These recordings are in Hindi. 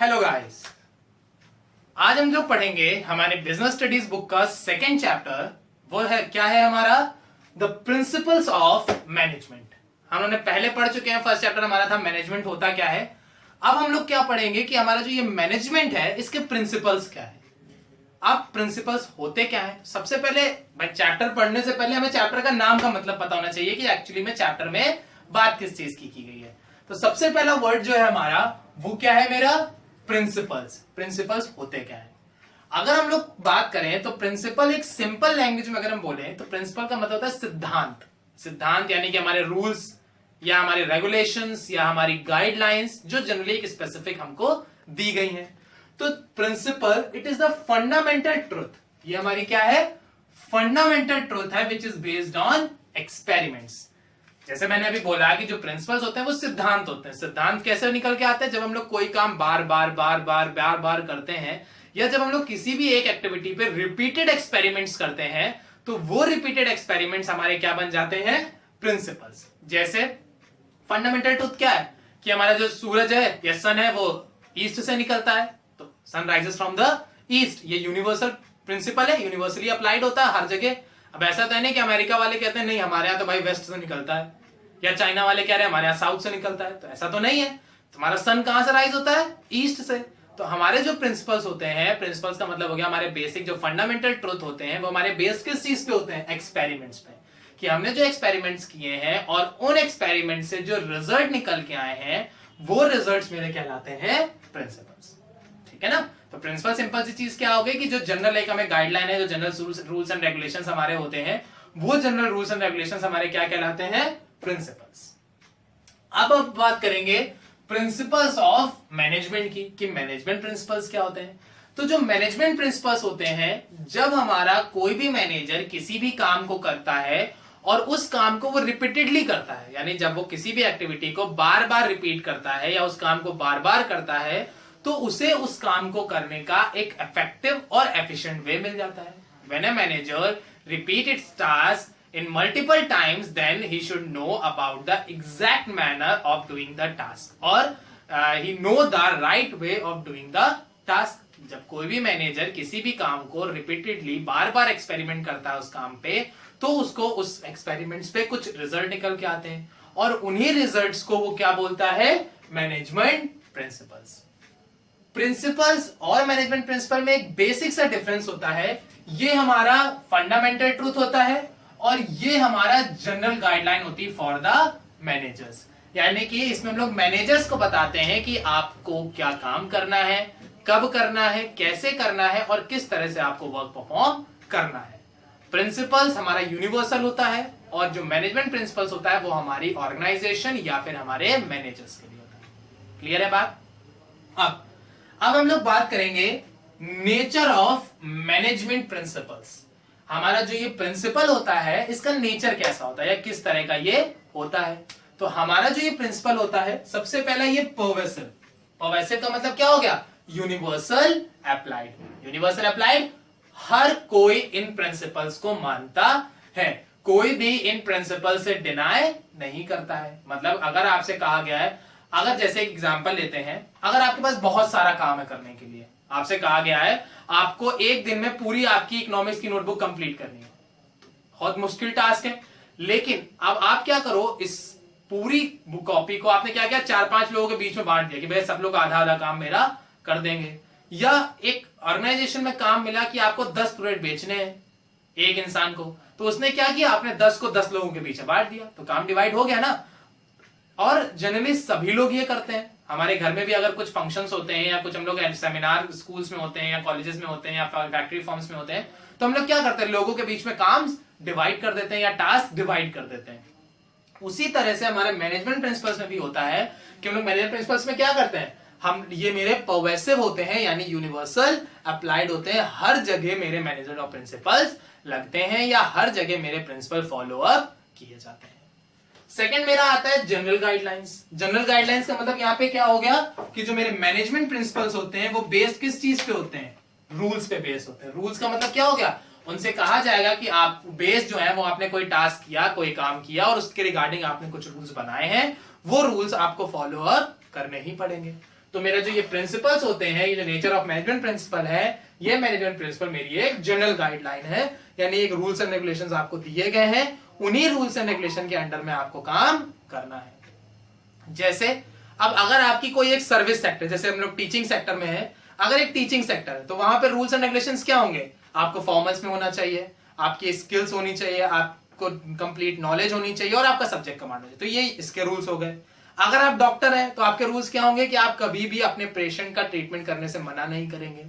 हेलो गाइस, आज हम जो पढ़ेंगे हमारे बिजनेस स्टडीज बुक का सेकेंड चैप्टर, वो है क्या है हमारा द प्रिंसिपल्स ऑफ मैनेजमेंट। हम लोगों ने पहले पढ़ चुके हैं, फर्स्ट चैप्टर हमारा था मैनेजमेंट होता क्या है। अब हम लोग क्या पढ़ेंगे कि हमारा जो ये मैनेजमेंट है इसके प्रिंसिपल्स क्या है। अब प्रिंसिपल्स होते क्या है, सबसे पहले भाई चैप्टर पढ़ने से पहले हमें चैप्टर का नाम का मतलब पता होना चाहिए कि एक्चुअली में चैप्टर में बात किस चीज की गई है। तो सबसे पहला वर्ड जो है हमारा वो क्या है मेरा, प्रिंसिपल्स। प्रिंसिपल्स होते क्या है। अगर हम लोग बात करें तो प्रिंसिपल एक सिंपल लैंग्वेज में अगर हम बोले तो प्रिंसिपल का मतलब होता है सिद्धांत। सिद्धांत यानी कि हमारे रूल्स या हमारे रेगुलेशंस या हमारी गाइडलाइंस जो जनरली एक स्पेसिफिक हमको दी गई हैं। तो principal it is the fundamental truth. ये हमारी क्या है, फंडामेंटल ट्रूथ है which is based on experiments. जैसे मैंने अभी बोला कि जो प्रिंसिपल्स होते हैं वो सिद्धांत होते हैं। सिद्धांत कैसे निकल के आते हैं, जब हम लोग कोई काम बार बार करते हैं या जब हम लोग किसी भी एक एक्टिविटी पे रिपीटेड एक्सपेरिमेंट्स करते हैं तो वो रिपीटेड एक्सपेरिमेंट्स हमारे क्या बन जाते हैं, प्रिंसिपल्स। जैसे फंडामेंटल ट्रूथ क्या है कि हमारा जो सूरज है या सन है वो ईस्ट से निकलता है, तो sun rises from the east. ये यूनिवर्सल प्रिंसिपल है, यूनिवर्सली अप्लाइड होता है हर जगह। अब ऐसा तो है नहीं कि अमेरिका वाले कहते हैं नहीं हमारे यहाँ तो भाई वेस्ट से निकलता है, या चाइना वाले कह रहे हैं हमारे यहाँ साउथ से निकलता है, तो ऐसा तो नहीं है। तुम्हारा सन कहां से राइज होता है, ईस्ट से। तो हमारे जो प्रिंसिपल्स होते हैं, प्रिंसिपल्स का मतलब हो गया हमारे बेसिक जो फंडामेंटल ट्रूथ होते हैं वो हमारे बेस किस चीज पे होते हैं, एक्सपेरिमेंट्स पे। कि हमने जो एक्सपेरिमेंट्स किए हैं और उन एक्सपेरिमेंट से जो रिजल्ट निकल के आए हैं वो रिजल्ट्स मेरे कहलाते हैं प्रिंसिपल्स। ठीक है ना। तो प्रिंसिपल सिंपल सी चीज क्या हो गई कि जो जनरल एक हमें गाइडलाइन है, जो जनरल रूल्स एंड रेगुलेशंस हमारे होते हैं वो जनरल रूल्स एंड रेगुलेशंस हमारे क्या कहलाते हैं, प्रिंसिपल्स। अब बात करेंगे प्रिंसिपल्स ऑफ मैनेजमेंट की कि मैनेजमेंट प्रिंसिपल्स क्या होते हैं। तो जो मैनेजमेंट प्रिंसिपल्स होते हैं, जब हमारा कोई भी मैनेजर किसी भी काम को करता है और उस काम को वो रिपीटेडली करता है, यानी जब वो किसी भी एक्टिविटी को बार बार रिपीट करता है या उस काम को बार बार करता है तो उसे उस काम को करने का एक इफेक्टिव और एफिशिएंट वे मिल जाता है। When a manager repeat it's task in multiple times, then he should know about the exact manner of doing the task or he know the right way of doing the task. जब कोई भी मैनेजर किसी भी काम को रिपीटेडली बार बार एक्सपेरिमेंट करता है उस काम पे, तो उसको उस एक्सपेरिमेंट्स पे कुछ रिजल्ट निकल के आते हैं और उन्हीं रिजल्ट्स को वो क्या बोलता है, मैनेजमेंट प्रिंसिपल्स। प्रिंसिपल्स और मैनेजमेंट प्रिंसिपल में एक बेसिक सा डिफरेंस होता है। ये हमारा फंडामेंटल ट्रूथ होता है और ये हमारा जनरल गाइडलाइन होती है फॉर द मैनेजर्स। यानी कि इसमें हम लोग मैनेजर्स को बताते हैं कि आपको क्या काम करना है, कब करना है, कैसे करना है और किस तरह से आपको वर्क परफॉर्म करना है। प्रिंसिपल्स हमारा यूनिवर्सल होता है और जो मैनेजमेंट प्रिंसिपल्स होता है वो हमारी ऑर्गेनाइजेशन या फिर हमारे मैनेजर्स के लिए होता है। क्लियर है बात। अब हम लोग बात करेंगे नेचर ऑफ मैनेजमेंट प्रिंसिपल्स। हमारा जो ये प्रिंसिपल होता है इसका नेचर कैसा होता है या किस तरह का ये होता है। तो हमारा जो ये प्रिंसिपल होता है, सबसे पहला ये पर्वेसिव। पर्वेसिव का मतलब क्या हो गया, यूनिवर्सल अप्लाइड। यूनिवर्सल अप्लाइड, हर कोई इन प्रिंसिपल्स को मानता है, कोई भी इन प्रिंसिपल से डिनाई नहीं करता है। मतलब अगर आपसे कहा गया है, अगर जैसे एक एग्जांपल लेते हैं, अगर आपके पास बहुत सारा काम है करने के लिए, आपसे कहा गया है आपको एक दिन में पूरी आपकी इकोनॉमिक्स की नोटबुक कंप्लीट करनी है, बहुत मुश्किल टास्क है। लेकिन अब आप क्या करो, इस पूरी कॉपी को आपने क्या किया, 4-5 लोगों के बीच में बांट दिया कि भाई सब लोग आधा आधा काम मेरा कर देंगे। या एक ऑर्गेनाइजेशन में काम मिला कि आपको 10 प्रोडक्ट बेचने हैं एक इंसान को, तो उसने क्या किया, आपने 10 को 10 लोगों के बीच बांट दिया, तो काम डिवाइड हो गया ना। और जनरली सभी लोग ये करते हैं। हमारे घर में भी अगर कुछ फंक्शंस होते हैं या कुछ हम लोग सेमिनार स्कूल्स में होते हैं या कॉलेजेस में होते हैं या फैक्ट्री फॉर्म्स में होते हैं, तो हम लोग क्या करते हैं, लोगों के बीच में काम डिवाइड कर देते हैं या टास्क डिवाइड कर देते हैं। उसी तरह से हमारे मैनेजमेंट प्रिंसिपल्स में भी होता है कि हम लोग मैनेजमेंट प्रिंसिपल्स में क्या करते हैं, हम ये मेरे पर्वेसिव होते हैं यानी यूनिवर्सल अप्लाइड होते हैं। हर जगह मेरे मैनेजमेंट ऑफ प्रिंसिपल्स लगते हैं या हर जगह मेरे प्रिंसिपल फॉलो अप किए जाते हैं। सेकंड मेरा आता है जनरल गाइडलाइंस। जनरल गाइडलाइंस का मतलब यहाँ पे क्या हो गया कि जो मेरे मैनेजमेंट प्रिंसिपल्स होते हैं वो बेस्ड किस चीज पे होते हैं, रूल्स पे बेस्ड होते हैं। रूल्स का मतलब क्या हो गया, उनसे कहा जाएगा कि आप बेस्ड जो है वो आपने कोई टास्क किया, कोई काम किया और उसके रिगार्डिंग आपने कुछ रूल्स बनाए हैं, वो रूल्स आपको फॉलो अप करने ही पड़ेंगे। तो मेरा जो ये प्रिंसिपल्स होते हैं, ये जो नेचर ऑफ मैनेजमेंट प्रिंसिपल है, ये मैनेजमेंट प्रिंसिपल मेरी एक जनरल गाइडलाइन है, यानी एक रूल्स एंड रेगुलेशंस आपको दिए गए हैं, उन्हीं रूल्स एंड रेगुलेशन के अंडर में आपको काम करना है। जैसे अब अगर आपकी कोई एक सर्विस सेक्टर, जैसे हम लोग टीचिंग सेक्टर में है, अगर एक टीचिंग सेक्टर है तो वहां पे रूल्स एंड रेगुलेशंस क्या होंगे? आपको फॉर्मल्स में होना चाहिए, आपकी स्किल्स होनी चाहिए, आपको कंप्लीट नॉलेज होनी चाहिए और आपका सब्जेक्ट कमांड होना चाहिए। तो ये इसके रूल्स हो गए। अगर आप डॉक्टर हैं तो आपके रूल्स क्या होंगे कि आप कभी भी अपने पेशेंट का ट्रीटमेंट करने से मना नहीं करेंगे।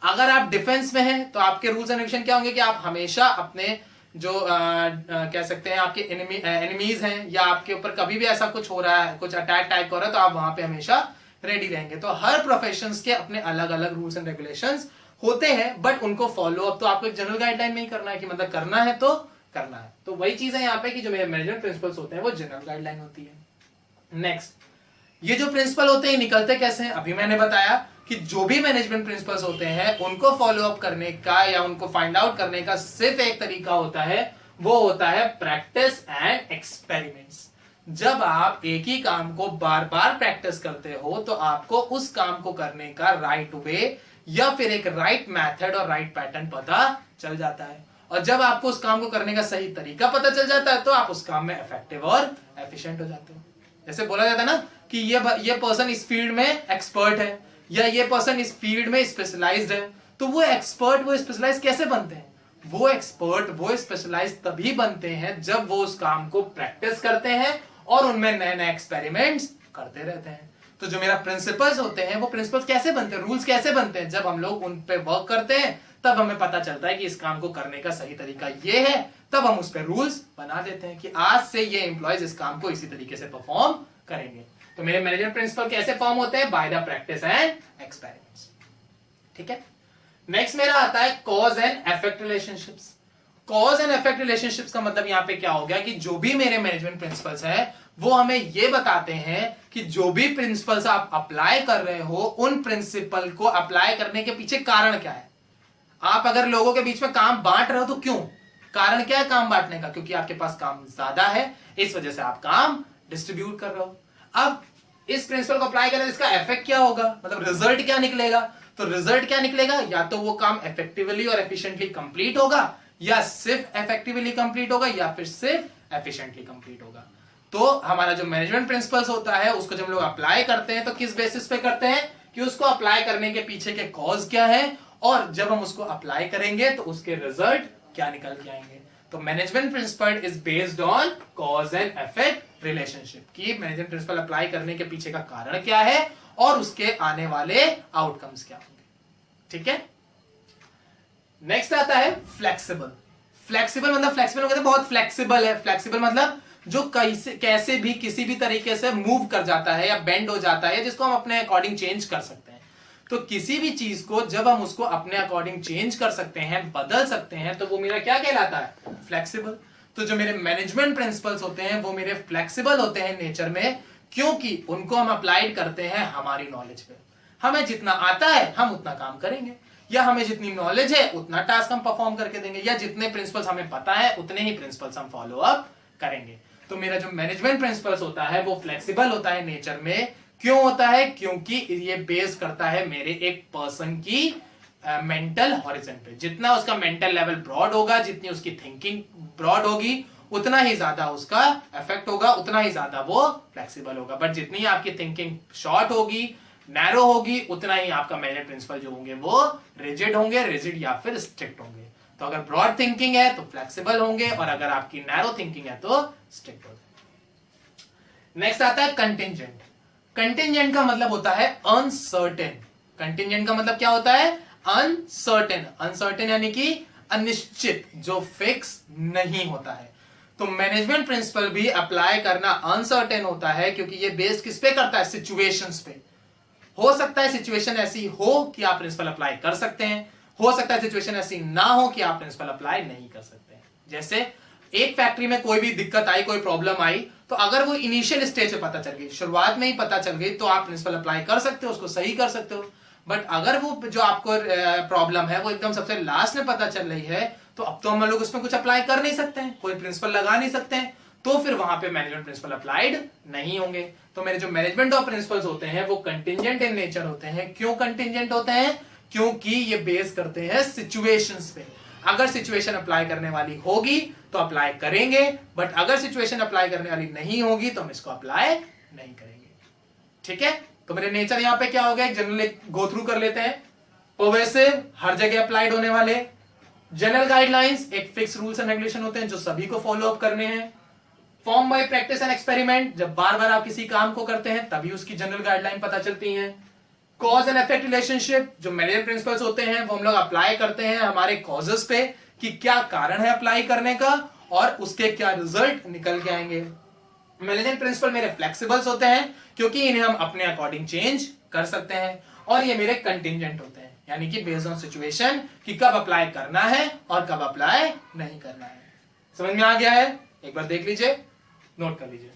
अगर आप डिफेंस में हैं तो आपके रूल्स एंड रेगुलेशन क्या होंगे कि आप हमेशा अपने जो कह सकते हैं आपके एनिमीज हैं या आपके ऊपर कभी भी ऐसा कुछ हो रहा है, कुछ अटैक टाइप हो रहा है, तो आप वहां पे हमेशा रेडी रहेंगे। तो हर प्रोफेशंस के अपने अलग अलग रूल्स एंड रेगुलेशंस होते हैं, बट उनको फॉलो अप तो आपको एक जनरल गाइडलाइन में ही करना है कि मतलब करना है तो करना है। तो वही चीज है यहाँ पे कि जो मेरे मैनेजमेंट प्रिंसिपल्स होते हैं वो जनरल गाइडलाइन होती है। नेक्स्ट, ये जो प्रिंसिपल होते हैं निकलते कैसे हैं? अभी मैंने बताया कि जो भी मैनेजमेंट प्रिंसिपल्स होते हैं उनको फॉलो अप करने का या उनको फाइंड आउट करने का सिर्फ एक तरीका होता है, वो होता है प्रैक्टिस एंड एक्सपेरिमेंट्स। जब आप एक ही काम को बार बार प्रैक्टिस करते हो तो आपको उस काम को करने का राइट वे या फिर एक राइट मेथड और राइट पैटर्न पता चल जाता है। और जब आपको उस काम को करने का सही तरीका पता चल जाता है तो आप उस काम में इफेक्टिव और एफिशिएंट हो जाते हो। जैसे बोला जाता है ना कि ये पर्सन इस फील्ड में एक्सपर्ट है या ये पर्सन इस फील्ड में स्पेशलाइज्ड है, तो वो एक्सपर्ट वो स्पेशलाइज कैसे बनते हैं? वो एक्सपर्ट वो स्पेशलाइज तभी बनते हैं जब वो उस काम को प्रैक्टिस करते हैं और उनमें नए नए एक्सपेरिमेंट्स करते रहते हैं। तो जो मेरा प्रिंसिपल्स होते हैं वो प्रिंसिपल्स कैसे बनते हैं, रूल्स कैसे बनते हैं? जब हम लोग उन पे वर्क करते हैं तब हमें पता चलता है कि इस काम को करने का सही तरीका ये है, तब हम उस पे रूल्स बना देते हैं कि आज से ये एम्प्लॉयज इस काम को इसी तरीके से परफॉर्म करेंगे। तो मेरे मैनेजमेंट प्रिंसिपल कैसे फॉर्म होते हैं? By the practice and experiments. ठीक है। नेक्स्ट मेरा आता है cause and effect relationships. Cause and effect relationships का मतलब यहां पे क्या हो गया कि जो भी मेरे मैनेजमेंट प्रिंसिपल्स है वो हमें ये बताते हैं कि जो भी प्रिंसिपल्स आप अप्लाई कर रहे हो उन प्रिंसिपल को अप्लाई करने के पीछे कारण क्या है। आप अगर लोगों के बीच में काम बांट रहे हो तो क्यों, कारण क्या है काम बांटने का? क्योंकि आपके पास काम ज्यादा है, इस वजह से आप काम डिस्ट्रीब्यूट कर रहे हो। अब इस प्रिंसिपल को अप्लाई करें, इसका इफेक्ट क्या होगा, मतलब रिजल्ट क्या निकलेगा? तो रिजल्ट क्या निकलेगा, या तो वो काम इफेक्टिवली और एफिशिएंटली कंप्लीट होगा, या सिर्फ इफेक्टिवली कंप्लीट होगा, या फिर सिर्फ एफिशिएंटली कंप्लीट होगा। तो हमारा जो मैनेजमेंट प्रिंसिपल्स होता है उसको जब लोग अप्लाई करते हैं तो किस बेसिस पे करते हैं कि उसको अप्लाई करने के पीछे के कॉज क्या है, और जब हम उसको अप्लाई करेंगे तो उसके रिजल्ट क्या निकल के आएंगे। तो management principle is based on cause and effect relationship, कि मैनेजमेंट प्रिंसिपल अप्लाई करने के पीछे का कारण क्या है और उसके आने वाले आउटकम्स क्या होंगे। ठीक है। नेक्स्ट आता है फ्लेक्सिबल। फ्लेक्सिबल मतलब फ्लेक्सिबल कहते हैं बहुत फ्लेक्सिबल है। फ्लेक्सिबल मतलब जो कैसे भी किसी भी तरीके से मूव कर जाता है या बेंड हो जाता है, जिसको हम अपने अकॉर्डिंग चेंज कर सकते हैं। तो किसी भी चीज को जब हम उसको अपने अकॉर्डिंग चेंज कर सकते हैं, बदल सकते हैं, तो वो मेरा क्या कहलाता है, फ्लेक्सिबल। तो जो मेरे मैनेजमेंट प्रिंसिपल्स होते हैं वो मेरे फ्लेक्सिबल होते हैं नेचर में, क्योंकि उनको हम अप्लाइड करते हैं हमारी नॉलेज पे। हमें जितना आता है हम उतना काम करेंगे, या हमें जितनी नॉलेज है उतना टास्क हम परफॉर्म करके देंगे, या जितने प्रिंसिपल्स हमें पता है उतने ही प्रिंसिपल्स हम फॉलो अप करेंगे। तो मेरा जो मैनेजमेंट प्रिंसिपल्स होता है वो फ्लेक्सिबल होता है नेचर में। क्यों होता है? क्योंकि ये बेस करता है मेरे एक पर्सन की मेंटल हॉरिजन पे। जितना उसका मेंटल लेवल ब्रॉड होगा, जितनी उसकी थिंकिंग ब्रॉड होगी, उतना ही ज्यादा उसका इफेक्ट होगा, उतना ही ज्यादा वो फ्लेक्सिबल होगा। बट जितनी आपकी थिंकिंग शॉर्ट होगी, नैरो होगी, उतना ही आपका मैनेजमेंट प्रिंसिपल जो होंगे वो रिजिड होंगे, रिजिड या फिर स्ट्रिक्ट होंगे। तो अगर ब्रॉड थिंकिंग है तो फ्लेक्सिबल होंगे, और अगर आपकी नैरो थिंकिंग है तो स्ट्रिक्ट होंगे। नेक्स्ट आता है कंटिंजेंट। कंटिंजेंट का मतलब होता है अनसर्टेन। कंटिंजेंट का मतलब क्या होता है? अनसर्टेन। अनसर्टेन यानी कि अनिश्चित, जो फिक्स नहीं होता है। तो मैनेजमेंट प्रिंसिपल भी अप्लाई करना अनसर्टेन होता है, क्योंकि ये बेस्ड किस पे करता है? सिचुएशंस पे। हो सकता है सिचुएशन ऐसी हो कि आप प्रिंसिपल अप्लाई कर सकते हैं, हो सकता है सिचुएशन ऐसी ना हो कि आप प्रिंसिपल अप्लाई नहीं कर सकते हैं। जैसे एक फैक्ट्री में कोई भी दिक्कत आई, कोई प्रॉब्लम आई, तो अगर वो इनिशियल स्टेज पे पता चल गई, शुरुआत में ही पता चल गई, तो आप प्रिंसिपल अप्लाई कर सकते हो, उसको सही कर सकते हो। बट अगर वो जो आपको प्रॉब्लम है वो एकदम सबसे लास्ट में पता चल रही है, तो अब तो हम लोग उसमें कुछ अप्लाई कर नहीं सकते हैं, कोई प्रिंसिपल लगा नहीं सकते हैं। तो फिर वहां पे मैनेजमेंट प्रिंसिपल अप्लाइड नहीं होंगे। तो मेरे जो मैनेजमेंट ऑफ प्रिंसिपल्स होते हैं वो कंटिंजेंट इन नेचर होते हैं। क्यों कंटिंजेंट होते हैं? क्योंकि ये बेस करते हैं सिचुएशंस पे। अगर सिचुएशन अप्लाई करने वाली होगी तो अप्लाई करेंगे, बट अगर सिचुएशन अप्लाई करने वाली नहीं होगी तो हम इसको अप्लाई नहीं करेंगे। ठीक है, तो मेरे नेचर यहां पे क्या हो गया, जनरल गो थ्रू कर लेते हैं। परवेसिव, हर जगह अप्लाइड होने वाले। जनरल गाइडलाइंस, एक फिक्स रूल्स एंड रेगुलेशन होते हैं जो सभी को फॉलो अप करने हैं। Form by practice and experiment, जब बार बार आप किसी काम को करते हैं तभी उसकी जनरल गाइडलाइन पता चलती है। कॉज एंड इफेक्ट रिलेशनशिप, जो मैनेजमेंट प्रिंसिपल्स होते हैं वो हम लोग अप्लाई करते हैं हमारे कॉजेस पे कि क्या कारण है अप्लाई करने का और उसके क्या रिजल्ट निकल के आएंगे। मैनेजमेंट प्रिंसिपल मेरे फ्लेक्सिबल्स होते हैं क्योंकि इन्हें हम अपने अकॉर्डिंग चेंज कर सकते हैं। और ये मेरे कंटिंजेंट होते हैं, यानी कि बेस्ड ऑन सिचुएशन कि कब अप्लाई करना है और कब अप्लाई नहीं करना है। समझ में आ गया है? एक बार देख लीजिए, नोट कर लीजिए।